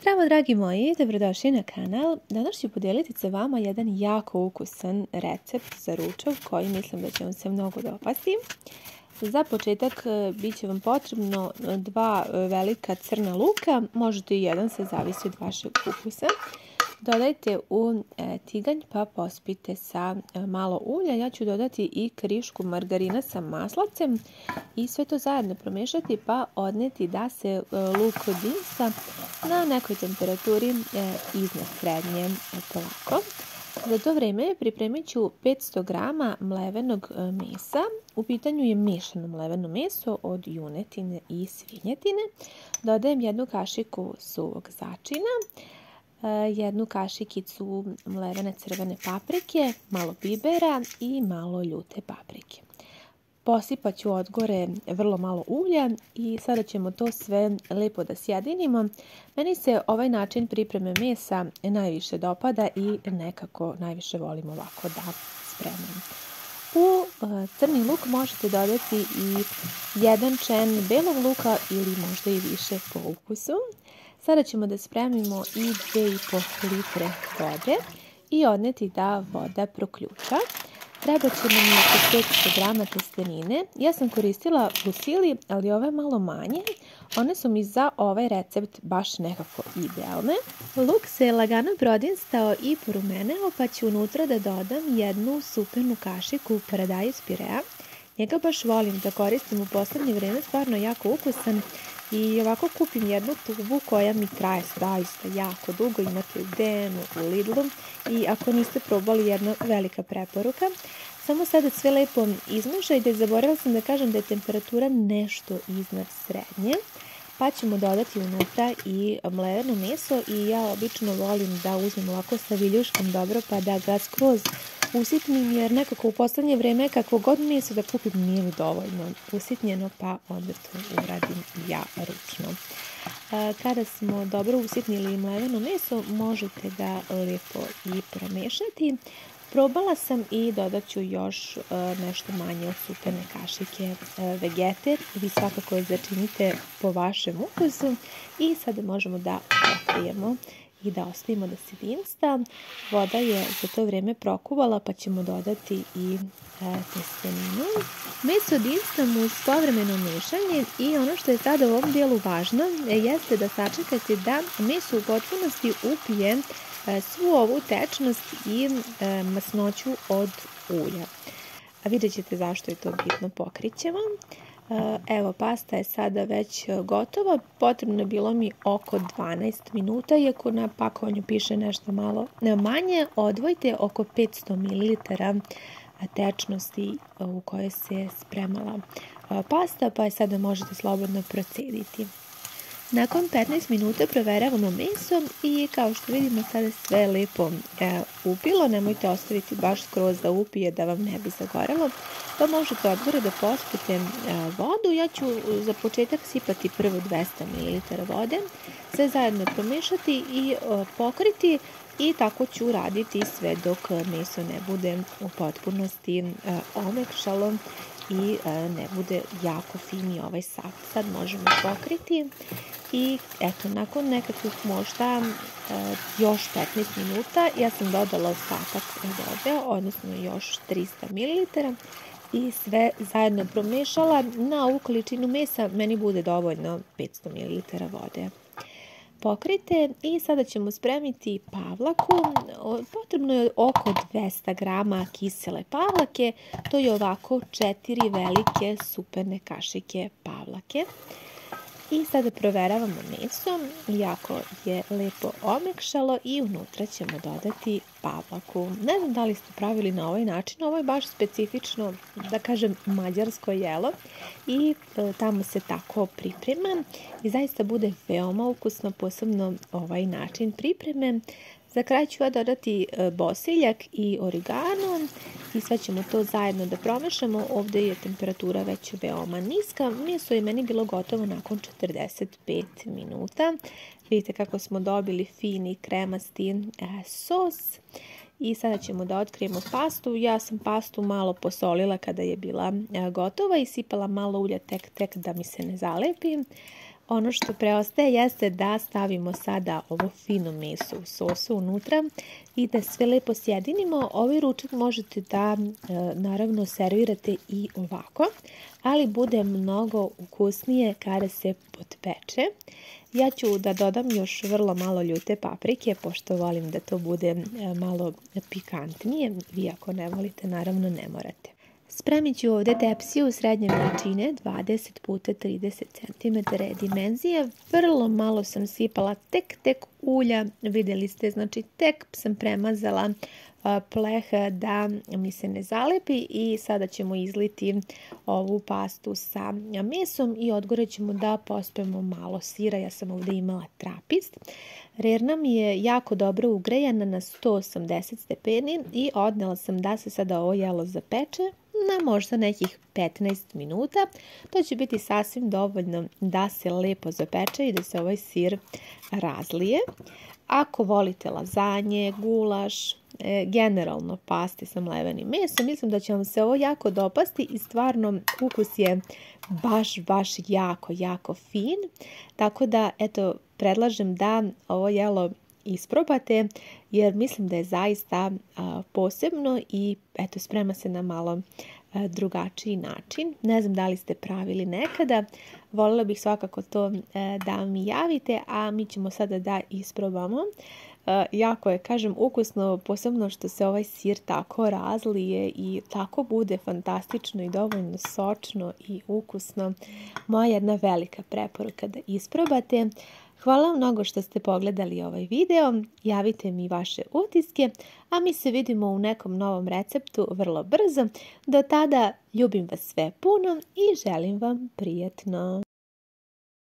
Zdravo dragi moji, dobrodošli na kanal. Danas ću podijeliti sa vama jedan jako ukusan recept za ručak koji mislim da će vam se mnogo dopasti. Za početak bit će vam potrebno 2 velika crna luka, možete i jedan, se zavisi od vašeg ukusa. Dodajte u tiganj pa pospite sa malo ulja. Ja ću dodati i krišku margarina sa maslacem i sve to zajedno promešati pa odneti da se luk dinsa na nekoj temperaturi iznad srednje polako. Za to vrijeme pripremit ću 500 g mlevenog mesa. U pitanju je miješano mleveno meso od junetine i svinjetine. Dodajem 1 kašiku suvog začina, 1 kašikicu mlevene crvene paprike, malo bibera i malo ljute paprike. Posipat ću odgore vrlo malo ulja i sada ćemo to sve lijepo da sjedinimo. Meni se ovaj način pripreme mesa najviše dopada i nekako najviše volim ovako da spremam. U crni luk možete dodati i 1 čen belog luka ili možda i više po ukusu. Sada ćemo da spremimo i 2,5 litre vode i odneti da voda proključa. Treba će nam i oko 500 g testenine. Ja sam koristila fusili, ali ove malo manje. One su mi za ovaj recept baš nekako idealne. Luk se lagano prodinstao i porumeneo, pa ću unutra da dodam 1 supenu kašiku paradajz pirea. Njega baš volim da koristim u posljednje vrijeme, stvarno jako ukusan. I ovako kupim 1 tubu koja mi traje zaista jako dugo, imate u DM-u, u Lidlu i ako niste probali, jedna velika preporuka. Samo sada sve lepo izmešajte, zaboravila sam da kažem da je temperatura nešto iznad srednje. Pa ćemo dodati unutra i mleveno meso i ja obično volim da uzmem ovako sa viljuškom dobro pa da ga skroz usitnim, jer nekako u posljednje vrijeme kakvo god meso da kupim nije mi dovoljno usitnjeno, pa onda to uradim ja ručno. Kada smo dobro usitnili mleveno meso, možete ga lijepo i promešati. Probala sam i dodat ću još nešto manje od supene kašike vegete. Vi svakako je začinite po vašem ukusu i sada možemo da pokrijemo i da ostavimo da se dinsta. Voda je za to vrijeme prokuvala pa ćemo dodati i testeninu. Meso dinstam uz povremeno mešanje i ono što je sada u ovom dijelu važno jeste da sačekate da meso u potpunosti upije svu ovu tečnost i masnoću od ulja. A vidjet ćete zašto je to bitno, pokrit ćemo. Evo, pasta je sada već gotova. Potrebno je bilo mi oko 12 minuta, iako na pakovanju piše nešto malo manje. Odvojite oko 500 ml tečnosti u kojoj se spremala pasta, pa je sada možete slobodno procediti. Nakon 15 minuta proveravamo meso i kao što vidimo sada sve lijepo upilo. Nemojte ostaviti baš skroz da upije da vam ne bi zagorelo. Pa možete odgore da pospite vodu. Ja ću za početak sipati prvo 200 ml vode. Sve zajedno promešati i pokriti i tako ću raditi sve dok meso ne bude u potpunosti omekšalo i ne bude jako fini ovaj sav. Sad možemo pokriti i eto, nakon nekakvih možda još 15 minuta ja sam dodala ostatak vode, odnosno još 300 ml i sve zajedno promešala. Na ovu količinu mesa meni bude dovoljno 500 ml vode. Pokrite i sada ćemo spremiti pavlaku. Potrebno je oko 200 g kisele pavlake. To je ovako 4 velike superne kašike pavlake. I sada proveravamo meso. Jako je lijepo omekšalo i unutra ćemo dodati pavlaku. Ne znam da li ste pravili na ovaj način. Ovo je baš specifično, da kažem, mađarsko jelo. I tamo se tako priprema. I zaista bude veoma ukusno, posebno ovaj način pripreme. Za kraj ću ja dodati bosiljak i origano i sve ćemo to zajedno da promešamo. Ovdje je temperatura već veoma niska. Meso je meni bilo gotovo nakon 45 minuta. Vidite kako smo dobili fini kremasti sos. I sada ćemo da otkrijemo pastu. Ja sam pastu malo posolila kada je bila gotova i sipala malo ulja tek da mi se ne zalepi. ono što preostaje jeste da stavimo sada ovo fino meso u sosu unutra i da sve lepo sjedinimo. Ovaj ručak možete da naravno servirate i ovako, ali bude mnogo ukusnije kada se potpeče. Ja ću da dodam još vrlo malo ljute paprike, pošto volim da to bude malo pikantnije. Vi ako ne volite, naravno ne morate. Spremit ću ovdje tepsiju srednje veličine, 20 puta 30 cm dimenzije. Vrlo malo sam sipala tek ulja, vidjeli ste, znači tek sam premazala pleh da mi se ne zalepi i sada ćemo izliti ovu pastu sa mesom i odgore ćemo da pospemo malo sira. Ja sam ovdje imala trapist. Rerna mi je jako dobro ugrejana na 180 stepeni i odnela sam da se sada ovo jelo zapeče na možda nekih 15 minuta. To će biti sasvim dovoljno da se lepo zapeče i da se ovaj sir razlije. Ako volite lazanje, gulaš, generalno paste sa mlevenim mesom, mislim da će vam se ovo jako dopasti i stvarno ukus je baš jako fin. Tako da, eto, predlažem da ovo jelo isprobate jer mislim da je zaista posebno i eto, sprema se na malo drugačiji način. Ne znam da li ste pravili nekada. Voljela bih svakako to da mi javite, a mi ćemo sada da isprobamo. Jako je, kažem, ukusno, posebno što se ovaj sir tako razlije i tako bude fantastično i dovoljno sočno i ukusno. Moja jedna velika preporuka da isprobate. Hvala vam mnogo što ste pogledali ovaj video, javite mi vaše utiske, a mi se vidimo u nekom novom receptu vrlo brzo. Do tada ljubim vas sve puno i želim vam prijetno.